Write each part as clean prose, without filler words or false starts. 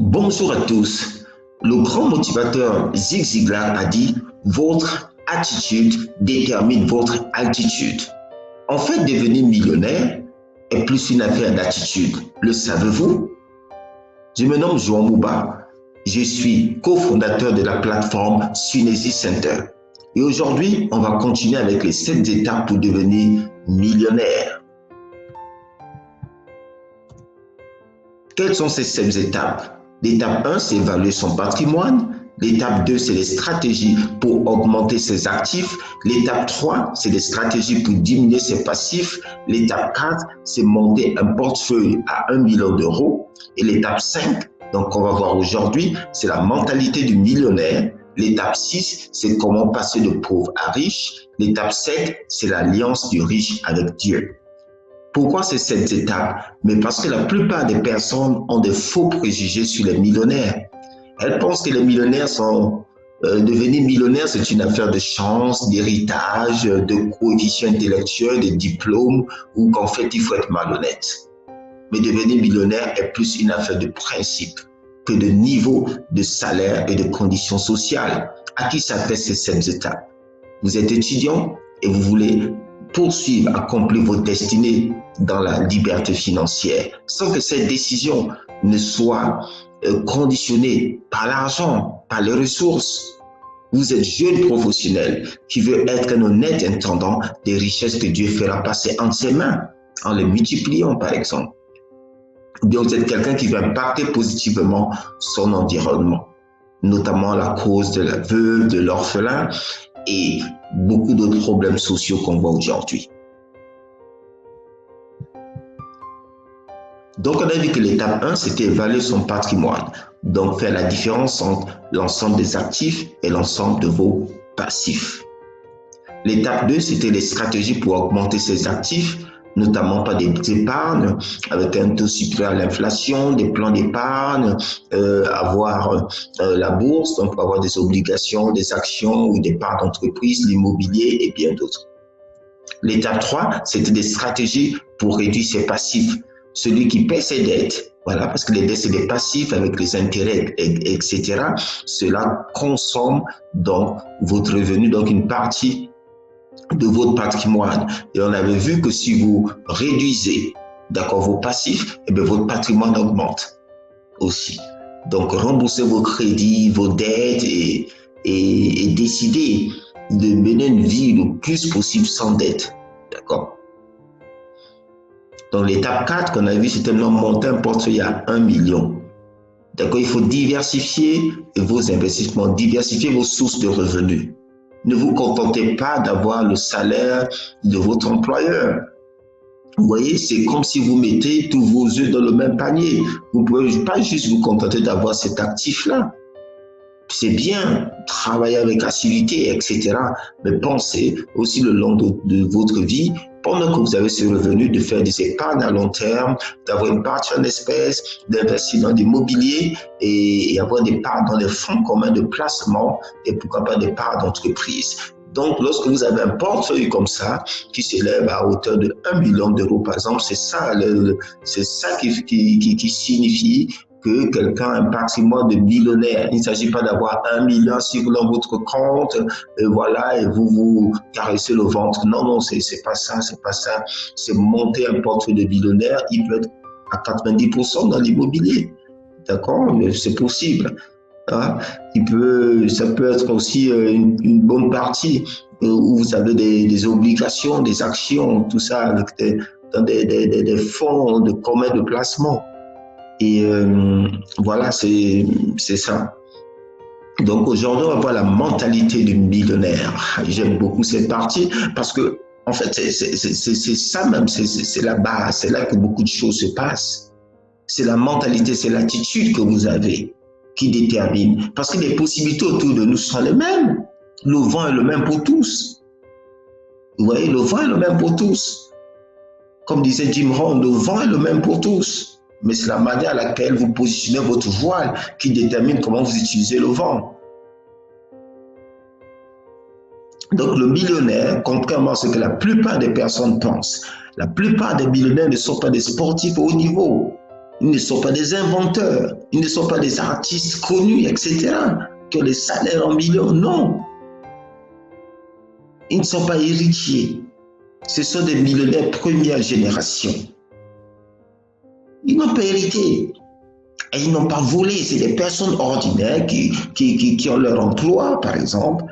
Bonjour à tous. Le grand motivateur Zig Ziglar a dit « Votre attitude détermine votre altitude ». En fait, devenir millionnaire est plus une affaire d'attitude. Le savez-vous? Je me nomme Joan Mouba. Je suis cofondateur de la plateforme Sunesi Center. Et aujourd'hui, on va continuer avec les 7 étapes pour devenir millionnaire. Quelles sont ces 7 étapes? L'étape 1, c'est évaluer son patrimoine. L'étape 2, c'est les stratégies pour augmenter ses actifs. L'étape 3, c'est les stratégies pour diminuer ses passifs. L'étape 4, c'est monter un portefeuille à 1 million d'euros. Et l'étape 5, donc on va voir aujourd'hui, c'est la mentalité du millionnaire. L'étape 6, c'est comment passer de pauvre à riche. L'étape 7, c'est l'alliance du riche avec Dieu. Pourquoi ces 7 étapes? Mais parce que la plupart des personnes ont des faux préjugés sur les millionnaires. Elles pensent que les millionnaires sont... devenir millionnaire, c'est une affaire de chance, d'héritage, de coefficient intellectuel, de diplôme, ou qu'en fait, il faut être malhonnête. Mais devenir millionnaire est plus une affaire de principe que de niveau de salaire et de conditions sociales. À qui s'appellent ces 7 étapes? Vous êtes étudiant et vous voulez poursuivre, accomplir votre destinée dans la liberté financière, sans que cette décision ne soit conditionnée par l'argent, par les ressources. Vous êtes jeune professionnel qui veut être un honnête intendant des richesses que Dieu fera passer entre ses mains, en les multipliant par exemple. Ou bien vous êtes quelqu'un qui veut impacter positivement son environnement, notamment la cause de la veuve, de l'orphelin, et beaucoup d'autres problèmes sociaux qu'on voit aujourd'hui. Donc, on a vu que l'étape 1, c'était évaluer son patrimoine. Donc, faire la différence entre l'ensemble des actifs et l'ensemble de vos passifs. L'étape 2, c'était les stratégies pour augmenter ses actifs, notamment par des épargnes, avec un taux supérieur à l'inflation, des plans d'épargne, avoir la bourse, donc avoir des obligations, des actions ou des parts d'entreprise, l'immobilier et bien d'autres. L'étape 3, c'était des stratégies pour réduire ses passifs. Celui qui paie ses dettes, voilà, parce que les dettes, c'est des passifs avec les intérêts, etc. Cela consomme donc votre revenu, donc une partie de votre patrimoine. Et on avait vu que si vous réduisez, d'accord, vos passifs, et bien votre patrimoine augmente aussi. Donc, remboursez vos crédits, vos dettes et décidez de mener une vie le plus possible sans dette. D'accord? Donc, l'étape 4 qu'on a vu, c'était monter un portefeuille à 1 million. D'accord? Il faut diversifier vos investissements, diversifier vos sources de revenus. Ne vous contentez pas d'avoir le salaire de votre employeur. Vous voyez, c'est comme si vous mettez tous vos œufs dans le même panier. Vous ne pouvez pas juste vous contenter d'avoir cet actif-là. C'est bien, travailler avec assiduité, etc. Mais pensez aussi le long de votre vie, pendant que vous avez ce revenu, de faire des épargnes à long terme, d'avoir une partie en espèces, d'investir dans l'immobilier et avoir des parts dans les fonds communs de placement et pourquoi pas des parts d'entreprise. Donc, lorsque vous avez un portefeuille comme ça, qui s'élève à hauteur de 1 million d'euros, par exemple, c'est ça qui signifie que quelqu'un a un patrimoine de millionnaire. Il ne s'agit pas d'avoir 1 million dans votre compte, et voilà, et vous caressez le ventre. Non, non, c'est pas ça, c'est pas ça. C'est monter un portefeuille de millionnaire. Il peut être à 90% dans l'immobilier. D'accord? C'est possible. Hein? Ça peut être aussi une bonne partie où vous avez des obligations, des actions, tout ça, avec dans des fonds de commun de placement. Et voilà, c'est ça. Donc aujourd'hui, on va voir la mentalité du millionnaire. J'aime beaucoup cette partie parce que, en fait, c'est ça même, c'est la base, c'est là que beaucoup de choses se passent. C'est la mentalité, c'est l'attitude que vous avez qui détermine. Parce que les possibilités autour de nous sont les mêmes. Le vent est le même pour tous. Vous voyez, le vent est le même pour tous. Comme disait Jim Rohn, le vent est le même pour tous. Mais c'est la manière à laquelle vous positionnez votre voile qui détermine comment vous utilisez le vent. Donc le millionnaire, contrairement à ce que la plupart des personnes pensent, la plupart des millionnaires ne sont pas des sportifs au haut niveau. Ils ne sont pas des inventeurs. Ils ne sont pas des artistes connus, etc., qui ont des salaires en millions. Non. Ils ne sont pas héritiers. Ce sont des millionnaires première génération. Ils n'ont pas hérité. Et ils n'ont pas volé. C'est des personnes ordinaires qui ont leur emploi, par exemple,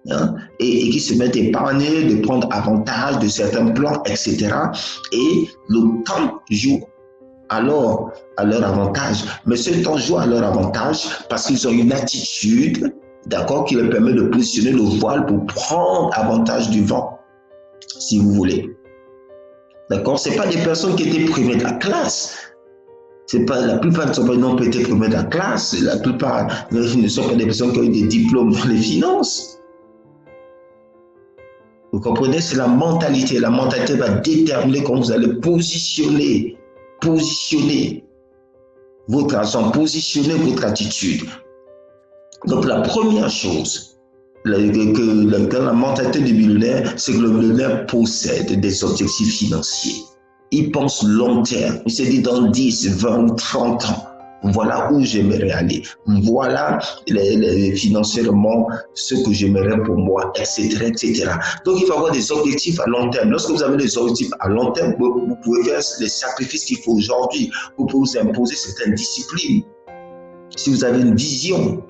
hein, et qui se mettent à épargner, de prendre avantage de certains plans, etc. Et le temps joue alors à leur avantage. Mais ce temps joue à leur avantage parce qu'ils ont une attitude, d'accord, qui leur permet de positionner le voile pour prendre avantage du vent, si vous voulez. D'accord? Ce n'est pas des personnes qui étaient primées de la classe. C'est pas, la plupart ne sont pas non peut-être primées de la classe. La plupart ne sont pas des personnes qui ont eu des diplômes dans les finances. Vous comprenez? C'est la mentalité. La mentalité va déterminer comment vous allez positionner votre argent, positionner votre attitude. Donc la première chose, dans la mentalité du millionnaire, c'est que le millionnaire possède des objectifs financiers. Il pense long terme. Il se dit dans 10, 20, 30 ans, voilà où j'aimerais aller. Voilà financièrement ce que j'aimerais pour moi, etc., etc. Donc, il faut avoir des objectifs à long terme. Lorsque vous avez des objectifs à long terme, vous pouvez faire les sacrifices qu'il faut aujourd'hui. Vous pouvez vous imposer certaines disciplines. Si vous avez une vision,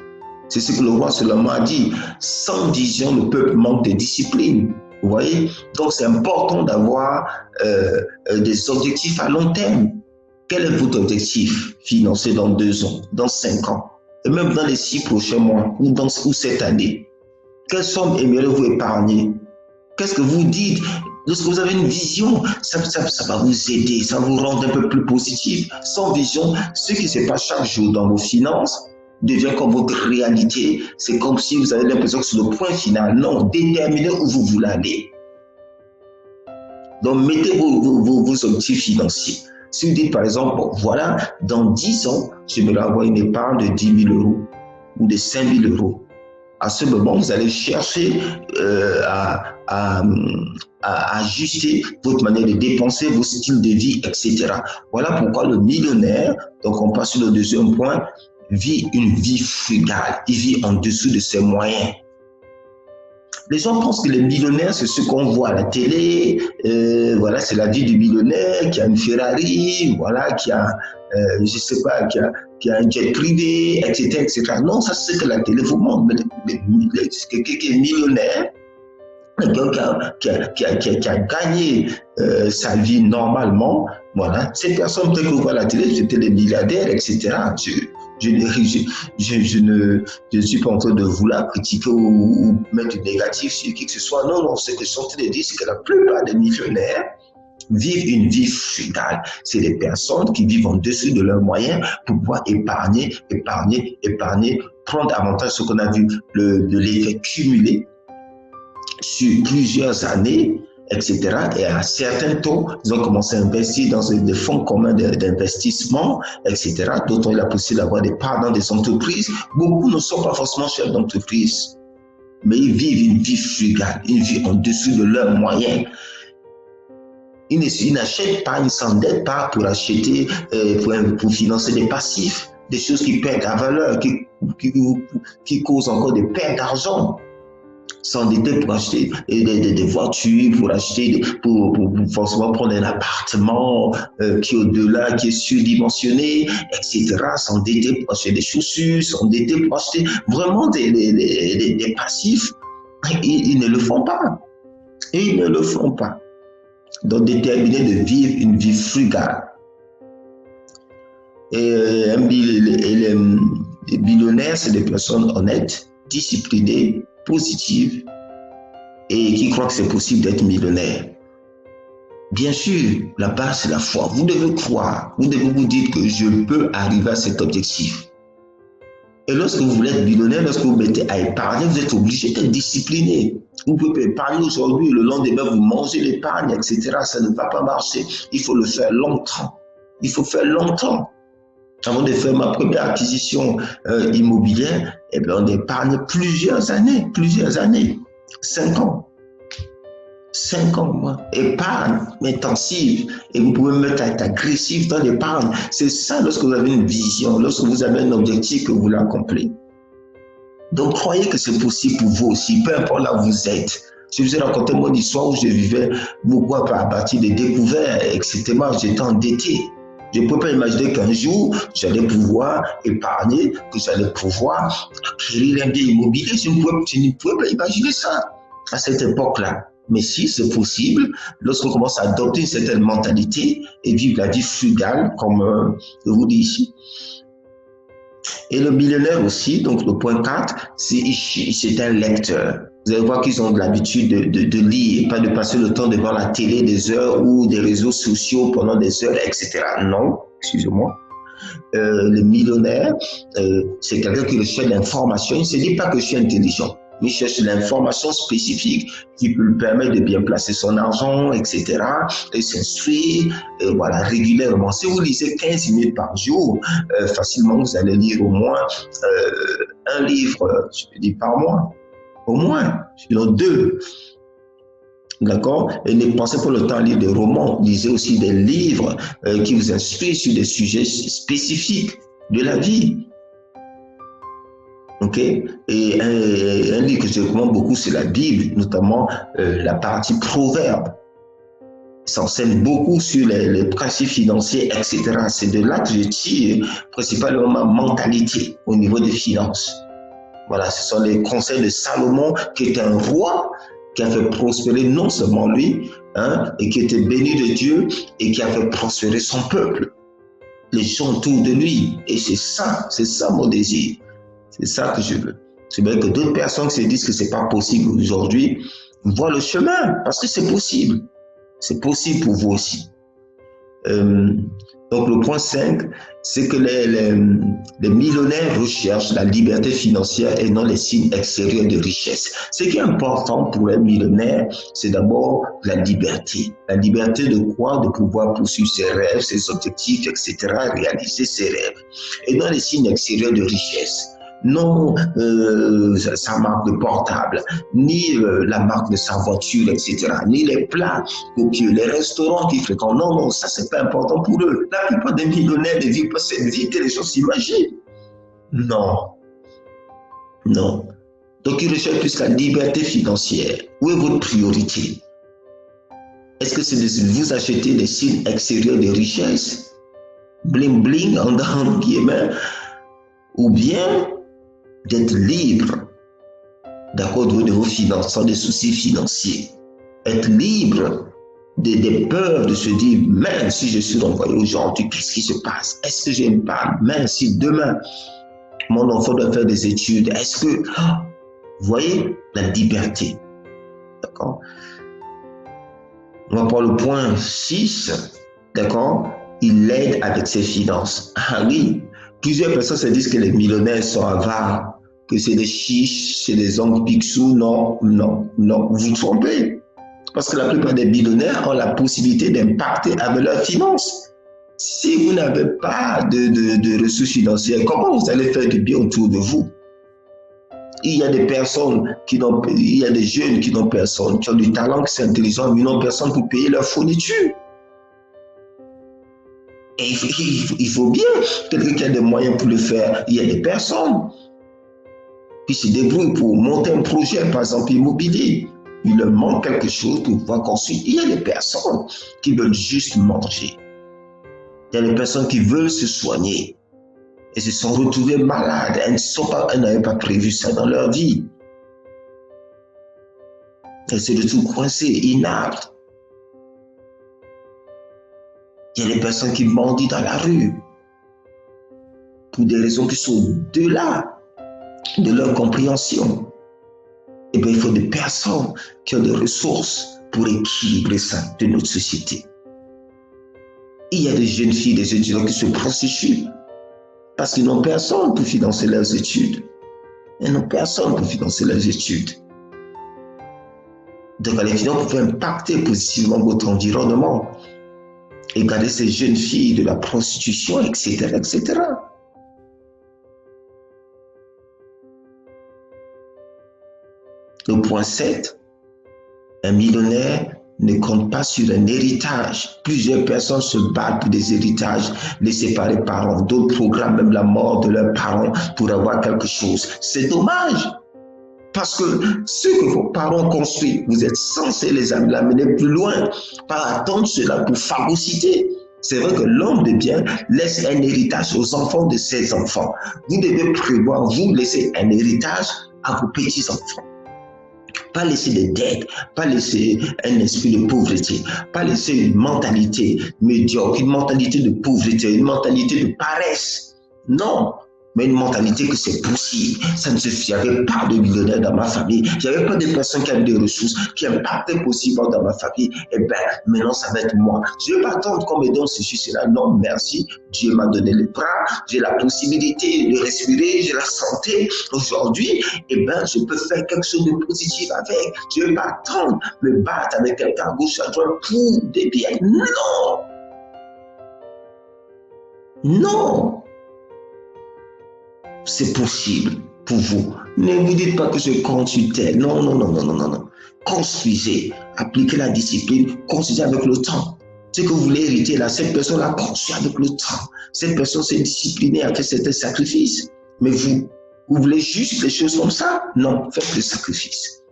c'est ce que le roi Salomon a dit. Sans vision, le peuple manque de discipline. Vous voyez? Donc, c'est important d'avoir des objectifs à long terme. Quel est votre objectif financier dans 2 ans, dans 5 ans, et même dans les 6 prochains mois ou cette année? Quelle somme aimeriez-vous épargner? Qu'est-ce que vous dites? Lorsque vous avez une vision, ça va vous aider, ça va vous rendre un peu plus positif. Sans vision, ce qui se passe chaque jour dans vos finances devient comme votre réalité. C'est comme si vous avez l'impression que c'est le point final. Non, déterminez où vous voulez aller. Donc, mettez vos objectifs financiers. Si vous dites par exemple, bon, voilà, dans 10 ans, j'aimerais avoir une épargne de 10 000 € ou de 5 000 €. À ce moment, vous allez chercher à ajuster votre manière de dépenser, vos styles de vie, etc. Voilà pourquoi le millionnaire, donc on passe sur le deuxième point, vit une vie frugale. Il vit en dessous de ses moyens. Les gens pensent que les millionnaires, c'est ce qu'on voit à la télé. Voilà, c'est la vie du millionnaire qui a une Ferrari, voilà, qui a, je sais pas, qui a un jet privé, etc., etc. Non, ça c'est ce que la télé vous montre. Quelqu'un qui est millionnaire, quelqu'un qui a gagné sa vie normalement, voilà. Ces personnes que vous voyez à la télé, c'était des milliardaires, etc. Je ne suis pas en train de vouloir critiquer ou mettre du négatif sur qui que ce soit. Non, ce que je suis en train de dire, c'est que la plupart des millionnaires vivent une vie frugale. C'est des personnes qui vivent en dessous de leurs moyens pour pouvoir épargner, prendre avantage de ce qu'on a vu, de l'effet cumulé sur plusieurs années, etc. Et à certains taux, ils ont commencé à investir dans des fonds communs d'investissement, etc. D'autres ont eu la possibilité d'avoir des parts dans des entreprises. Beaucoup ne sont pas forcément chefs d'entreprise, mais ils vivent une vie frugale, une vie en dessous de leurs moyens. Ils n'achètent pas, ils ne s'endettent pas pour acheter, pour financer des passifs, des choses qui perdent la valeur, qui causent encore des pertes d'argent. S'endetter pour acheter des voitures, pour forcément prendre un appartement qui est au-delà, qui est surdimensionné, etc. S'endetter pour acheter des chaussures, s'endetter pour acheter vraiment des passifs. Ils ne le font pas. Ils ne le font pas. Donc, déterminer de vivre une vie frugale. Et les millionnaires, c'est des personnes honnêtes, disciplinées, positives et qui croient que c'est possible d'être millionnaire. Bien sûr, la base, c'est la foi. Vous devez croire, vous devez vous dire que je peux arriver à cet objectif. Et lorsque vous voulez être millionnaire, lorsque vous mettez à épargner, vous êtes obligé d'être discipliné. Vous pouvez épargner aujourd'hui, le lendemain, vous mangez l'épargne, etc. Ça ne va pas marcher. Il faut le faire longtemps. Il faut faire longtemps. Avant de faire ma première acquisition immobilière, on épargne plusieurs années, 5 ans. 5 ans, moi. Épargne intensive. Et vous pouvez mettre à être agressif dans l'épargne. C'est ça lorsque vous avez une vision, lorsque vous avez un objectif que vous voulez accomplir. Donc, croyez que c'est possible pour vous aussi, peu importe là où vous êtes. Je vous ai raconté mon histoire où je vivais beaucoup à partir des découvertes, etc. J'étais endetté. Je ne peux pas imaginer qu'un jour, j'allais pouvoir épargner, que j'allais pouvoir acquérir un bien immobilier. Je ne pouvais pas imaginer ça à cette époque-là. Mais si c'est possible, lorsqu'on commence à adopter une certaine mentalité et vivre la vie frugale, comme je vous dis ici. Et le millionnaire aussi, donc le point 4, c'est un lecteur. Vous allez voir qu'ils ont de l'habitude de lire, pas de passer le temps devant la télé des heures ou des réseaux sociaux pendant des heures, etc. Non, excusez-moi. Le millionnaire, c'est quelqu'un qui recherche l'information. Il ne se dit pas que je suis intelligent. Il cherche l'information spécifique qui peut lui permettre de bien placer son argent, etc. Et s'instruire, voilà, régulièrement. Si vous lisez 15 minutes par jour, facilement, vous allez lire au moins un livre, je peux dire, par mois. Au moins, sinon 2. D'accord? Et ne pensez pas le temps à lire des romans. Lisez aussi des livres qui vous inspirent sur des sujets spécifiques de la vie. Ok? Et un livre que je recommande beaucoup, c'est la Bible, notamment la partie Proverbes. Il s'enseigne beaucoup sur les principes financiers, etc. C'est de là que je tire principalement ma mentalité au niveau des finances. Voilà, ce sont les conseils de Salomon, qui est un roi, qui a fait prospérer non seulement lui, et qui était béni de Dieu, et qui a fait prospérer son peuple, les gens autour de lui. Et c'est ça mon désir. C'est ça que je veux. C'est vrai que d'autres personnes se disent que c'est pas possible aujourd'hui, voient le chemin, parce que c'est possible. C'est possible pour vous aussi. Donc le point 5, c'est que les millionnaires recherchent la liberté financière et non les signes extérieurs de richesse. Ce qui est important pour les millionnaires, c'est d'abord la liberté. La liberté de quoi? De pouvoir poursuivre ses rêves, ses objectifs, etc., réaliser ses rêves. Et non les signes extérieurs de richesse. Non sa marque de portable, ni la marque de sa voiture, etc., ni les plats copieux, les restaurants qu'ils fréquentent. Non, ça c'est pas important pour eux. La plupart des millionnaires ne vivent pas cette vie que les gens s'imaginent. Non. Donc ils recherchent plus la liberté financière. Où est votre priorité? Est-ce que c'est de vous acheter des signes extérieurs de richesse, bling bling en guillemets, ou bien d'être libre, d'accord, de vos finances, sans des soucis financiers. Être libre des peurs de se dire, même si je suis envoyé aujourd'hui, qu'est-ce qui se passe? Est-ce que j'ai une part? Même si demain, mon enfant doit faire des études, est-ce que... Vous voyez, la liberté. D'accord? On va prendre le point 6, d'accord? Il l'aide avec ses finances. Ah oui, plusieurs personnes se disent que les millionnaires sont avares, que c'est des chiches, c'est des hommes picsou. Non, vous vous trompez. Parce que la plupart des millionnaires ont la possibilité d'impacter avec leurs finances. Si vous n'avez pas de ressources financières, comment vous allez faire du bien autour de vous? Il y a des personnes il y a des jeunes qui n'ont personne, qui ont du talent, qui sont intelligents, mais ils n'ont personne pour payer leur fourniture. Et il faut bien quelqu'un qui a des moyens pour le faire. Il y a des personnes qui se débrouillent pour monter un projet, par exemple immobilier. Il leur manque quelque chose pour pouvoir construire. Il y a des personnes qui veulent juste manger. Il y a des personnes qui veulent se soigner et se sont retrouvées malades. Elles n'avaient pas prévu ça dans leur vie. Elles se retrouvent coincées, inaptes. Il y a des personnes qui mendient dans la rue pour des raisons qui sont au-delà de leur compréhension. Et bien, il faut des personnes qui ont des ressources pour équilibrer ça de notre société. Il y a des jeunes filles, des jeunes gens qui se prostituent parce qu'ils n'ont personne pour financer leurs études. Ils n'ont personne pour financer leurs études. Donc, les finances peuvent impacter positivement votre environnement et garder ces jeunes filles de la prostitution, etc., etc. Le point 7, Un millionnaire ne compte pas sur un héritage. Plusieurs personnes se battent pour des héritages laissés par les parents. D'autres programment même la mort de leurs parents pour avoir quelque chose. C'est dommage. Parce que ce que vos parents construisent, vous êtes censés les amener plus loin, pas attendre cela pour phagocyter. C'est vrai que l'homme de bien laisse un héritage aux enfants de ses enfants. Vous devez prévoir, vous laisser un héritage à vos petits-enfants. Pas laisser des dettes, pas laisser un esprit de pauvreté, pas laisser une mentalité médiocre, une mentalité de pauvreté, une mentalité de paresse. Non, mais une mentalité que c'est possible. Ça ne suffit. Il n'y avait pas de millionnaires dans ma famille. Il n'y avait pas de personnes qui avaient des ressources, qui impactaient possible dans ma famille. Eh bien, maintenant, ça va être moi. Je ne vais pas attendre qu'on me donne ceci, cela. Non, merci. Dieu m'a donné les bras. J'ai la possibilité de respirer. J'ai la santé. Aujourd'hui, eh bien, je peux faire quelque chose de positif avec. Je ne vais pas attendre me battre avec quelqu'un à gauche, à droite pour des biens. Non! Non! C'est possible pour vous. Ne vous dites pas que je compte sur tel. Non, non, non, non, non, non, non. Construisez, appliquez la discipline, construisez avec le temps. Ce que vous voulez hériter là, cette personne l'a construit avec le temps. Cette personne s'est disciplinée, a fait certains sacrifices. Mais vous voulez juste les choses comme ça? Non, faites le sacrifice.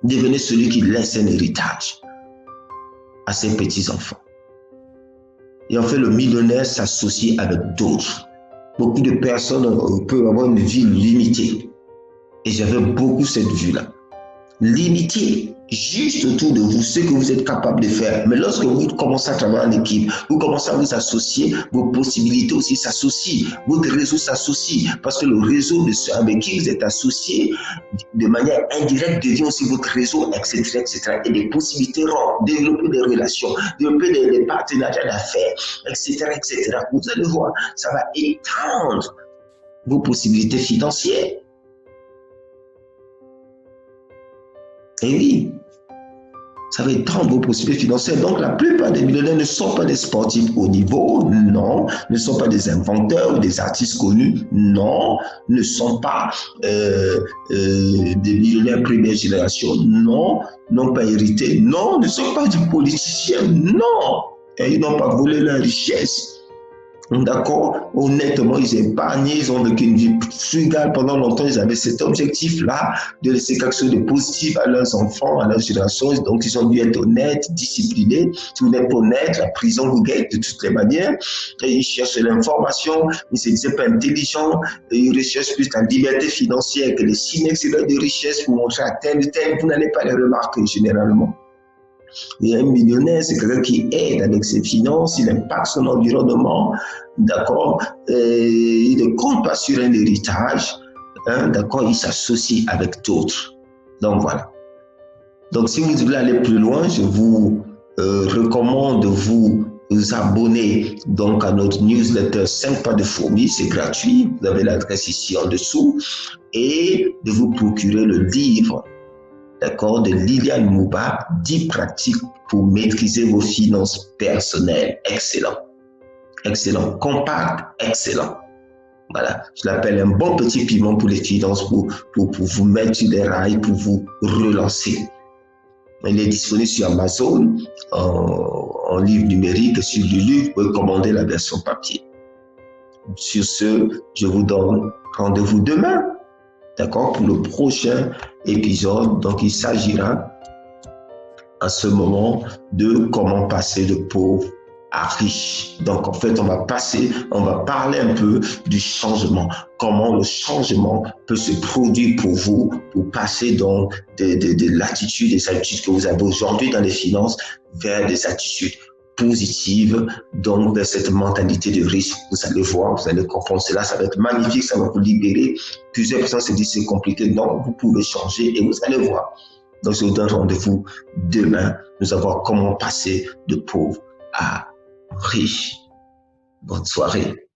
Devenez celui qui laisse un héritage à ses petits-enfants. Et en fait, le millionnaire s'associe avec d'autres. Beaucoup de personnes peuvent avoir une vie limitée. Et j'avais beaucoup cette vue-là. Limitée, juste autour de vous, ce que vous êtes capable de faire. Mais lorsque vous commencez à travailler en équipe, vous commencez à vous associer, vos possibilités aussi s'associent, votre réseau s'associe, parce que le réseau de ceux avec qui vous êtes associé, de manière indirecte, devient aussi votre réseau, etc., etc. Et des possibilités rentrent, développer des relations, développer des partenariats d'affaires, etc., etc. Vous allez voir, ça va étendre vos possibilités financières. Et oui, ça va étendre vos possibilités financières. Donc, la plupart des millionnaires ne sont pas des sportifs haut niveau, non. Ne sont pas des inventeurs ou des artistes connus, non. Ne sont pas des millionnaires première génération, non. N'ont pas hérité, non. Ne sont pas des politiciens, non. Et ils n'ont pas volé leur richesse. D'accord, honnêtement, ils épargnent, ils ont vécu une vie frugale pendant longtemps, ils avaient cet objectif-là de laisser quelque chose de positif à leurs enfants, à leurs générations, donc ils ont dû être honnêtes, disciplinés. Si vous n'êtes pas honnête, la prison vous guette de toutes les manières, et ils cherchent l'information, ils ne sont pas intelligents, et ils recherchent plus la liberté financière que les signes extérieurs de richesse pour montrer à tel ou tel, vous n'allez pas les remarquer généralement. Et un millionnaire, c'est quelqu'un qui aide avec ses finances, il impacte son environnement, d'accord, il ne compte pas sur un héritage, hein, d'accord, il s'associe avec d'autres. Donc voilà. Donc si vous voulez aller plus loin, je vous recommande de vous abonner donc à notre newsletter 5 pas de fourmi, c'est gratuit, vous avez l'adresse ici en dessous, et de vous procurer le livre, d'accord, de Liliane Mouba, 10 pratiques pour maîtriser vos finances personnelles. Excellent. Excellent. Compact, excellent. Voilà. Je l'appelle un bon petit piment pour les finances, pour vous mettre sur les rails, pour vous relancer. Il est disponible sur Amazon, en livre numérique, sur Lulu, vous pouvez commander la version papier. Sur ce, je vous donne rendez-vous demain. D'accord, pour le prochain épisode. Donc, il s'agira à ce moment de comment passer de pauvre à riche. Donc, en fait, on va parler un peu du changement. Comment le changement peut se produire pour vous, pour passer donc de l'attitude, des attitudes que vous avez aujourd'hui dans les finances vers des attitudes positive, donc vers cette mentalité de risque. Vous allez voir, vous allez comprendre cela, ça va être magnifique, ça va vous libérer. Plusieurs personnes se disent c'est compliqué, non, vous pouvez changer et vous allez voir. Donc je vous donne rendez-vous demain, nous allons voir comment passer de pauvre à riche. Bonne soirée.